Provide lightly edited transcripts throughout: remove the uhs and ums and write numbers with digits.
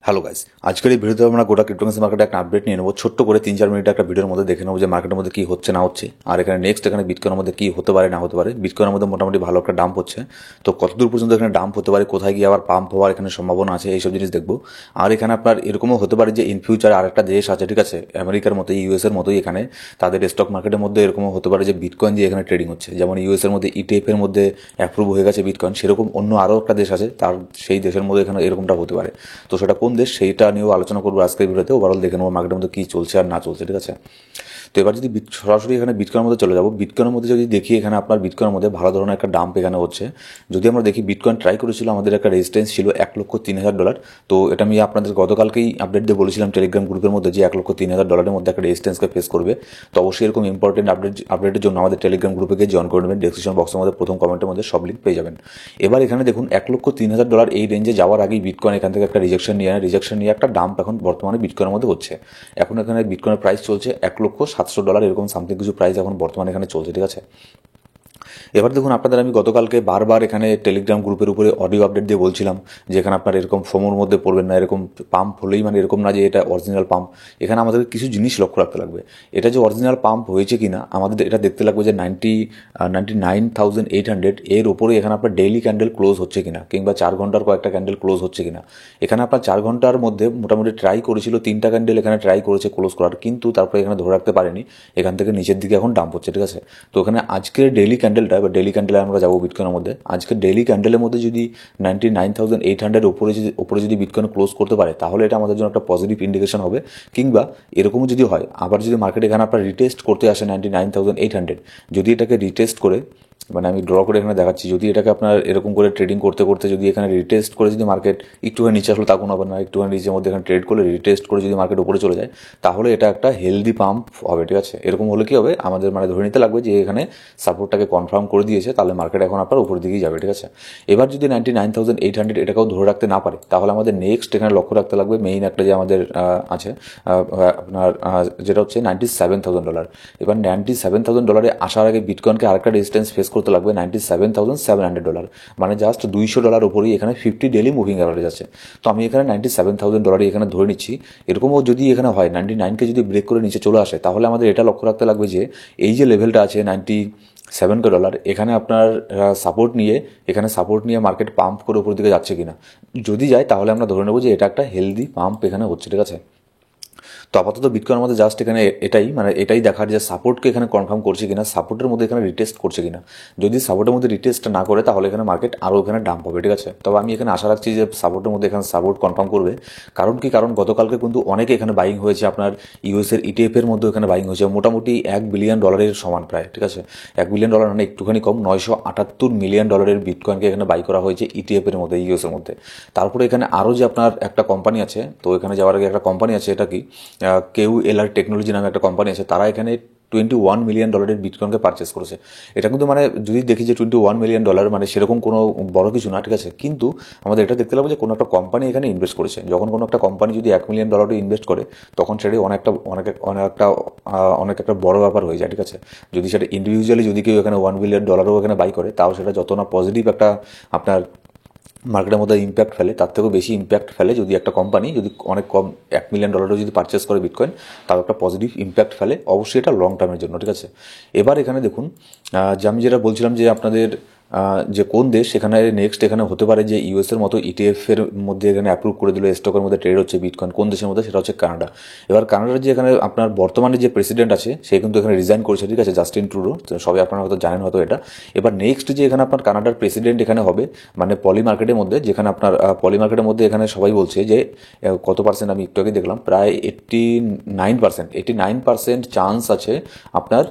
Hello guys, আজকের এই ভিডিওতে আমরা গোটা ক্রিপ্টোকারেন্সি মার্কেটে একটা আপডেট নিয়ে নেবো। ছোট্ট করে 3-4 মিনিট একটা ভিডিওর মধ্যে দেখে নেবো যে মার্কেটের মধ্যে কি হচ্ছে না হচ্ছে, আর এখানে নেক্সট এখানে বিটকয়েনের মধ্যে কি হতে পারে না হতে পারে। বিটকয়েনের মধ্যে মোটামুটি ভালো একটা ডাম্প হচ্ছে, তো কতদূর পর্যন্ত এখানে ডাম্প হতে পারে, কোথায় গিয়ে আবার পাম্প হওয়ার এখানে সম্ভাবনা আছে, এইসব জিনিস দেখবো। আর এখানে আপনার এরকমও হতে পারে যে ইন ফিউচার আরেকটা দেশ আছে, ঠিক আছে, আমেরিকার মতো ইউএস এর মতোই এখানে তাদের স্টক মার্কেটের মধ্যে এরকমও হতে পারে যে বিটকয়েন যে এখানে ট্রেডিং হচ্ছে, যেমন ইউএস এর মধ্যে ইটিএফ এর মধ্যে অ্যাপ্রুভ হয়ে গেছে বিটকয়েন, সেরকম অন্য আরও একটা দেশ আছে তার সেই দেশের মধ্যে এখানে এরকমটা হতে পারে। তো সেটা কোন দেশ সেইটা নিয়েও আলোচনা করবো আজকের ভিডিওতে। ওভারঅল দেখে নেবো মার্কেটের মধ্যে কী চলছে আর না চলছে, ঠিক আছে। তো এবার যদি সরাসরি এখানে বিটকয়েনের মধ্যে চলে যাবো, বিটকয়েনের মধ্যে যদি দেখি এখানে আপনার বিটকয়েনের মধ্যে ভালো ধরনের একটা ডাম্প এখানে হচ্ছে। যদি আমরা দেখি বিটকয়েন ট্রাই করেছিল, আমাদের একটা রেজিস্ট্যান্স ছিল $1,03,000। তো এটা আমি আপনাদের গতকালকেই আপডেট দিয়ে বলেছিলাম টেলিগ্রাম গ্রুপের মধ্যে যে $1,03,000 মধ্যে একটা রেজিস্ট্যান্সকে ফেস করবে। তো অবশ্যই এরকম ইম্পর্টেন্ট আপডেটের জন্য আমাদের টেলিগ্রাম গ্রুপে গিয়ে জয়েন করে নেবেন। ডেসক্রিপশন বক্সের মধ্যে প্রথম কমেন্টের মধ্যে সব লিঙ্ক পেয়ে যাবেন। এবার এখানে দেখুন $1,03,000 এই রেঞ্জে যাওয়ার আগেই বিটকয়েন এখান থেকে একটা রিজেকশন নিয়ে একটা ডাম্প এখন বর্তমানে বিটকয়েনের মধ্যে হচ্ছে। এখন এখানে বিটকয়েনের প্রাইস চলছে $1,700 এরকম সামথিং কিছু প্রাইস এখন বর্তমানে এখানে চলছে, ঠিক আছে। এবার দেখুন, আপনাদের আমি গতকালকে বারবার এখানে টেলিগ্রাম গ্রুপের উপরে অডিও আপডেট দিয়ে বলছিলাম যে এখানে আপনার এরকম ফোমোর মধ্যে পড়বেন না, এরকম পাম্প হলেই মানে এরকম না যে এটা অরিজিনাল পাম্প। এখানে আমাদের কিছু জিনিস লক্ষ্য রাখতে লাগবে। এটা যে অরিজিনাল পাম্প হয়েছে কিনা আমাদের এটা দেখতে লাগবে যে 99,800 এর উপরে এখানে আপনার ডেইলি ক্যান্ডেল ক্লোজ হচ্ছে কিনা, কিংবা 4 ঘন্টার কয়েকটা ক্যান্ডেল ক্লোজ হচ্ছে কিনা। এখানে আপনার 4 ঘন্টার মধ্যে মোটামুটি ট্রাই করেছিল 3টা ক্যান্ডেল এখানে ট্রাই করেছে ক্লোজ করার, কিন্তু তারপরে এখানে ধরে রাখতে পারেনি, এখান থেকে নিচের দিকে এখন ডাম্প হচ্ছে, ঠিক আছে। তো এখানে আজকের ডেইলি ক্যান্ডেলটা বা ডেইলি ক্যান্ডেলে আমরা যাবো বিটকয়েনের মধ্যে। আজকে ডেইলি ক্যান্ডেলের মধ্যে যদি 99,800 উপরে যদি বিটকয়েন ক্লোজ করতে পারে, তাহলে এটা আমাদের জন্য একটা পজিটিভ ইন্ডিকেশন হবে। কিংবা এরকমও যদি হয়, আবার যদি মার্কেট এখানে আপনার রিটেস্ট করতে আসে 99,800, যদি এটাকে রিটেস্ট করে, মানে আমি ড্র করে এখানে দেখাচ্ছি, যদি এটাকে আপনার এরকম করে ট্রেডিং করতে করতে যদি এখানে রিটেস্ট করে যদি মার্কেট একটুখানি নিচে আসলে, তা কোনো হবে না, একটুখানি নিচের মধ্যে এখানে ট্রেড করে রিটেস্ট করে যদি মার্কেট উপরে চলে যায়, তাহলে এটা একটা হেলদি পাম্প হবে, ঠিক আছে। এরকম হলে কি হবে, আমাদের মানে ধরে নিতে লাগবে যে এখানে সাপোর্টটাকে কনফার্ম করে দিয়েছে, তাহলে মার্কেট এখন আপনার উপরের দিকেই যাবে, ঠিক আছে। এবার যদি 99,800 এটাকেও ধরে রাখতে না পারে, তাহলে আমাদের নেক্সট এখানে লক্ষ্য রাখতে লাগবে মেইন একটা যে আমাদের আছে আপনার যেটা হচ্ছে $97,000। এবার $97,000 আসার আগে বিটকয়েনকে আরেকটা রেজিস্ট্যান্স ফেস করতে লাগবে $97,700, মানে জাস্ট $200 উপরেই এখানে 50 ডেলি মুভিং অ্যাভারেজ আছে। তো আমি এখানে $97,000 এখানে ধরে নিচ্ছি। এরকমও যদি এখানে হয় 99কে যদি ব্রেক করে নিচে চলে আসে, তাহলে আমাদের এটা লক্ষ্য রাখতে লাগবে যে এই যে লেভেলটা আছে $97, এখানে আপনার সাপোর্ট নিয়ে মার্কেট পাম্প করে উপর দিকে যাচ্ছে কিনা। যদি যায় তাহলে আমরা ধরে নেবো যে এটা একটা হেলদি পাম্প এখানে হচ্ছে, ঠিক আছে। তো আপাতত বিটকয়েনের মধ্যে জাস্ট এখানে এটাই দেখার যে সাপোর্টকে এখানে কনফার্ম করছে কিনা, সাপোর্টের মধ্যে এখানে রিটেস্ট করছে কিনা। যদি সাপোর্টের মধ্যে রিটেস্ট না করে, তাহলে এখানে মার্কেট আরও এখানে ডাম্প হবে, ঠিক আছে। তবে আমি এখানে আশা রাখছি যে সাপোর্টের মধ্যে এখানে সাপোর্ট কনফার্ম করবে। কারণ গতকালকে কিন্তু অনেকে এখানে বাইং হয়েছে, আপনার ইউএস এর ইটিএফ এর মধ্যে এখানে বাইং হয়েছে মোটামুটি $1 বিলিয়ন সমান প্রায়, ঠিক আছে। $1 বিলিয়ন মানে একটুখানি কম, $978 মিলিয়ন বিটকয়েনকে এখানে বাই করা হয়েছে ইটিএফ এর মধ্যে, ইউএস এর মধ্যে। তারপরে এখানে আরও যে আপনার একটা কোম্পানি আছে, তো এখানে যাওয়ার আগে একটা কোম্পানি আছে, এটা কি KULR টেকনোলজি নামে একটা কোম্পানি আছে, তারা এখানে $21 মিলিয়ন বিটকয়েনকে পারচেস করেছে। এটা কিন্তু মানে যদি দেখি যে $21 মিলিয়ন মানে সেরকম কোনো বড় কিছু না, ঠিক আছে। কিন্তু আমাদের এটা দেখতে লাগবে যে কোনো একটা কোম্পানি এখানে ইনভেস্ট করেছে। যখন কোনো একটা কোম্পানি যদি $1 মিলিয়ন ইনভেস্ট করে, তখন সেটা অনেক একটা বড় ব্যাপার হয়ে যায়, ঠিক আছে। যদি সেটা ইন্ডিভিজুয়ালি যদি কেউ এখানে $1 বিলিয়ন এখানে বাই করে, তাও সেটা যত না পজিটিভ একটা আপনার মার্কেটের মধ্যে ইম্প্যাক্ট ফেলে, তার থেকেও বেশি ইম্প্যাক্ট ফেলে যদি একটা কোম্পানি যদি অনেক কম $1 মিলিয়ন যদি পারচেস করে বিটকয়েন, তাও একটা পজিটিভ ইম্প্যাক্ট ফেলে। অবশ্যই এটা লং টার্মের জন্য, ঠিক আছে। এবার এখানে দেখুন, যে আমি যেটা বলছিলাম যে আপনাদের যে কোন দেশ, সেখানে নেক্সট এখানে হতে পারে যে ইউএস এর মতো ইটিএফ এর মধ্যে এখানে অ্যাপ্রুভ করে দিল, স্টকের মধ্যে ট্রেড হচ্ছে বিটকয়েন কোন দেশের মধ্যে, সেটা হচ্ছে কানাডা। এবার কানাডার যে এখানে আপনার বর্তমানে যে প্রেসিডেন্ট আছে, সে কিন্তু এখানে রিজাইন করেছে, ঠিক আছে, জাস্টিন ট্রুডো। সবাই আপনারা হয়তো জানেন হয়তো এটা। এবার নেক্সট যে এখানে আপনার কানাডার প্রেসিডেন্ট এখানে হবে, মানে পলি মার্কেটের মধ্যে, যেখানে আপনার পলি মার্কেটের মধ্যে এখানে সবাই বলছে যে কত পার্সেন্ট, আমি একটু আগে দেখলাম প্রায় 89% চান্স আছে আপনার,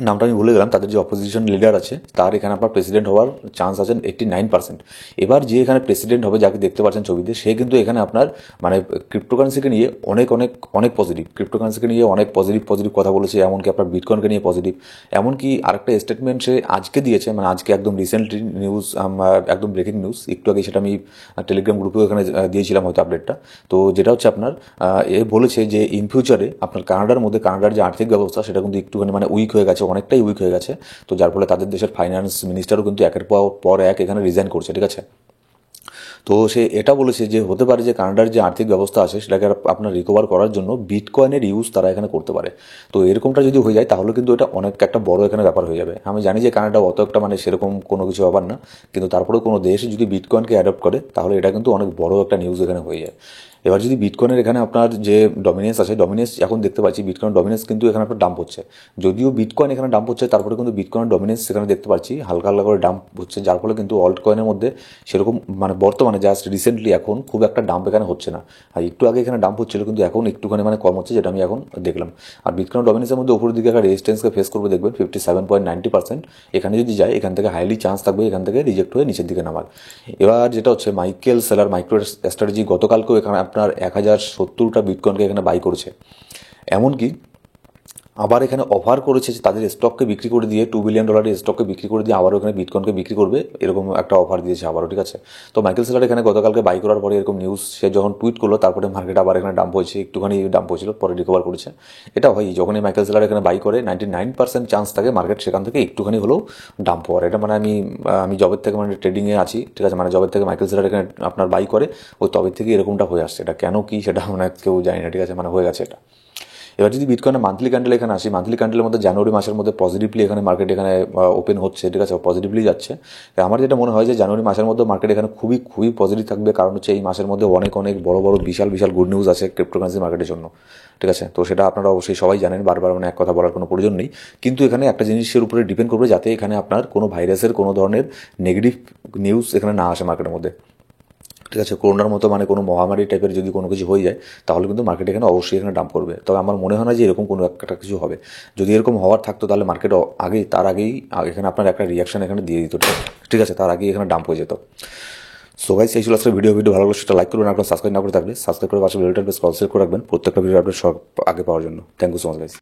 নামটা আমি ভুলে গেলাম, তাদের যে অপোজিশন লিডার আছে তার এখানে আপনার প্রেসিডেন্ট হওয়ার চান্স আছে 89%। এবার যে এখানে প্রেসিডেন্ট হবে, যাকে দেখতে পাচ্ছেন ছবিতে, সে কিন্তু এখানে আপনার মানে ক্রিপ্টোকারেন্সিকে নিয়ে অনেক পজিটিভ, ক্রিপ্টোকারেন্সিকে নিয়ে অনেক পজিটিভ কথা বলেছে, এমনকি আপনার বিটকয়েনকে নিয়ে পজিটিভ। এমনকি আরেকটা স্টেটমেন্ট সে আজকে দিয়েছে, মানে আজকে একদম রিসেন্টলি নিউজ, একদম ব্রেকিং নিউজ, একটু আগে সেটা আমি টেলিগ্রাম গ্রুপেও এখানে দিয়েছিলাম হয়তো আপডেটটা। তো যেটা হচ্ছে আপনার এ বলেছে যে ইন ফিউচারে আপনার কানাডার যে আর্থিক ব্যবস্থা, সেটা কিন্তু একটুখানি মানে উইক হয়ে গেছে, অনেকটাই উইক হয়ে গেছে। তো যার ফলে তাদের দেশের ফাইন্যান্স মিনিস্টারও কিন্তু একের পর এক এখানে রিজাইন করছে, ঠিক আছে। তো সে এটা বলেছে যে হতে পারে যে কানাডার যে আর্থিক ব্যবস্থা আছে সেটাকে আপনার রিকভার করার জন্য বিটকয়েনের ইউজ তারা এখানে করতে পারে। তো এরকমটা যদি হয়ে যায় তাহলে কিন্তু এটা অনেক একটা বড় এখানে ব্যাপার হয়ে যাবে। আমি জানি যে কানাডা অত একটা মানে সেরকম কোনো কিছু ব্যাপার না, কিন্তু তারপরেও কোনো দেশ যদি বিটকয়েনকে অ্যাডপ্ট করে তাহলে এটা কিন্তু অনেক বড় একটা নিউজ এখানে হয়ে যায়। এবার যদি বিটকয়েনের এখানে আপনার যে ডমিনেন্স আছে, ডমিনেন্স এখন দেখতে পাচ্ছি বিটকয়েন ডমিনেন্স কিন্তু এখানে আপনার ডাম্প হচ্ছে। যদিও বিটকয়েন এখানে ডাম্প হচ্ছে তারপরে কিন্তু বিটকয়েনের ডমিনেন্স এখানে দেখতে পাচ্ছি হালকা হালকা করে ডাম্প হচ্ছে, যার ফলে কিন্তু অল্ট কয়েনের মধ্যে সেরকম মানে বর্তমানে জাস্ট রিসেন্টলি এখন খুব একটা ডাম্প এখানে হচ্ছে না। আর একটু আগে এখানে ডাম্প হচ্ছিল কিন্তু এখন একটুখানি মানে কম হচ্ছে, যেটা আমি এখন দেখলাম। আর বিটকয়েন ডমিনেন্সের মধ্যে উপরের দিকে একটা রেজিস্ট্যান্সকে ফেস করবে দেখবেন 57.90%। এখানে যদি যায় এখান থেকে হাইলি চান্স থাকবে এখান থেকে রিজেক্ট হয়ে নিচের দিকে নামার। এবার যেটা হচ্ছে মাইকেল সেলার মাইক্রো স্ট্র্যাটেজি গতকালকেও এখানে আপনার 1070টা বিটকয়েনকে এখানে বাই করেছে। এমনকি আবার এখানে অফার করেছে যে তাদের স্টককে বিক্রি করে দিয়ে $2 বিলিয়ন স্টককে বিক্রি করে দিয়ে আবারও এখানে বিটকয়েনকে বিক্রি করবে, এরকম একটা অফার দিয়েছে আবারও, ঠিক আছে। তো মাইকেল সেলার এখানে গতকালকে বাই করার পরে এরকম নিউজ সে যখন টুইট করলো তারপরে মার্কেট আবার এখানে ডাম্প হয়েছে, একটুখানি ডাম্প হয়েছিল পরে রিকভার করেছে। এটা হয় যখনই মাইকেল সেলার এখানে বাই করে 99% চান্স থাকে মার্কেট সেখান থেকে একটুখানি হলেও ডাম্প হওয়ার। এটা মানে আমি জবের থেকে মানে ট্রেডিংয়ে আছি, ঠিক আছে, মানে জবের থেকে মাইকেল সেলার এখানে আপনার বাই করে ওই তবে থেকে এরকমটা হয়ে আসছে। এটা কেন কি সেটা মানে কেউ জানি না, ঠিক আছে, মানে হয়ে গেছে এটা। এবার যদি বিটকয়েনের মান্থলি ক্যান্ডেল এখানে আসি, মান্থলি ক্যান্ডেলের মধ্যে জানুয়ারি মাসের মধ্যে পজিটিভলি এখানে মার্কেট এখানে ওপেন হচ্ছে, ঠিক আছে, পজিটিভলি যাচ্ছে। আমার যেটা মনে হয় যে জানুয়ারি মাসের মধ্যে মার্কেট এখানে খুবই খুবই পজিটিভ থাকবে, কারণ হচ্ছে এই মাসের মধ্যে অনেক অনেক বড় বড় বিশাল বিশাল গুড নিউজ আছে ক্রিপ্টোকারেন্সি মার্কেটের জন্য, ঠিক আছে। তো সেটা আপনারা অবশ্যই সবাই জানেন, বারবার মানে এক কথা বলার কোনো প্রয়োজন নেই। কিন্তু এখানে একটা জিনিসের উপরে ডিপেন্ড করবে যাতে এখানে আপনার কোনো ভাইরাসের কোনো ধরনের নেগেটিভ নিউজ এখানে না আসে মার্কেটের মধ্যে, ঠিক আছে। করোনার মতো মানে কোনো মহামারী টাইপের যদি কোনো কিছু হয়ে যায় তাহলে কিন্তু মার্কেট এখানে অবশ্যই এখানে ডাম্প করবে। তবে আমার মনে হয় না যে এরকম কোনো একটা কিছু হবে। যদি এরকম হওয়ার থাকতো তাহলে মার্কেট তার আগেই এখানে আপনার একটা রিয়াকশন এখানে দিয়ে দিত, ঠিক আছে, তার আগেই এখানে ডাম্প হয়ে যেত। সো গাইস, এই ছিল আজকে ভিডিও ভালো লাগলে সেটা লাইক করবেন, আপনার সাবস্ক্রাইব না করে থাকলে সাবস্ক্রাইব করে পাশে বেলটা বেশ কল সেট করে রাখবেন প্রত্যেকটা ভিডিও আপডেট সব আগে পাওয়ার জন্য। Thank you so much guys.